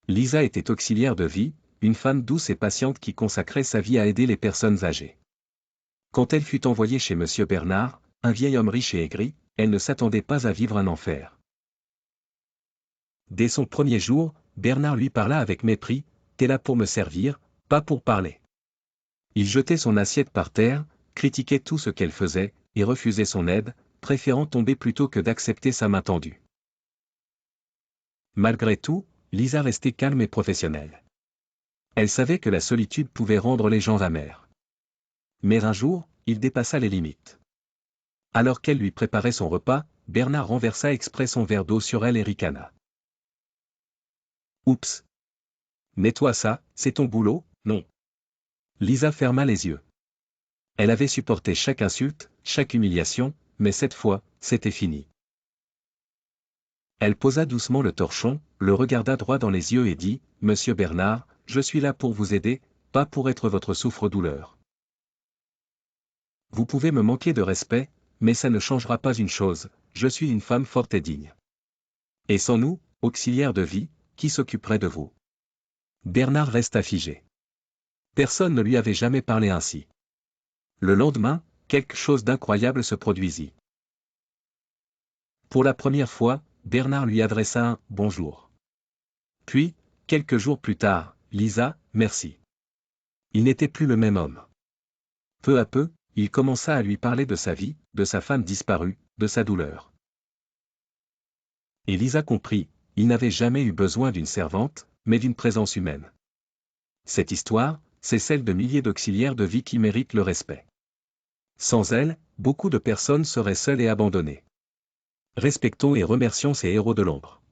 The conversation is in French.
Lisa était auxiliaire de vie, une femme douce et patiente qui consacrait sa vie à aider les personnes âgées. Quand elle fut envoyée chez M. Bernard, un vieil homme riche et aigri, elle ne s'attendait pas à vivre un enfer. Dès son premier jour, Bernard lui parla avec mépris, « T'es là pour me servir, pas pour parler. » Il jetait son assiette par terre, critiquait tout ce qu'elle faisait, et refusait son aide, préférant tomber plutôt que d'accepter sa main tendue. Malgré tout, Lisa restait calme et professionnelle. Elle savait que la solitude pouvait rendre les gens amers. Mais un jour, il dépassa les limites. Alors qu'elle lui préparait son repas, Bernard renversa exprès son verre d'eau sur elle et ricana. « Oups! Nettoie ça, c'est ton boulot, non ?» Lisa ferma les yeux. Elle avait supporté chaque insulte, chaque humiliation, mais cette fois, c'était fini. Elle posa doucement le torchon, le regarda droit dans les yeux et dit, « Monsieur Bernard, je suis là pour vous aider, pas pour être votre souffre-douleur. Vous pouvez me manquer de respect, mais ça ne changera pas une chose, je suis une femme forte et digne. Et sans nous, auxiliaire de vie, qui s'occuperait de vous ?» Bernard resta figé. Personne ne lui avait jamais parlé ainsi. Le lendemain, quelque chose d'incroyable se produisit. Pour la première fois, Bernard lui adressa un « bonjour ». Puis, quelques jours plus tard, « Lisa, merci ». Il n'était plus le même homme. Peu à peu, il commença à lui parler de sa vie, de sa femme disparue, de sa douleur. Et Lisa comprit, il n'avait jamais eu besoin d'une servante, mais d'une présence humaine. Cette histoire, c'est celle de milliers d'auxiliaires de vie qui méritent le respect. Sans elle, beaucoup de personnes seraient seules et abandonnées. Respectons et remercions ces héros de l'ombre.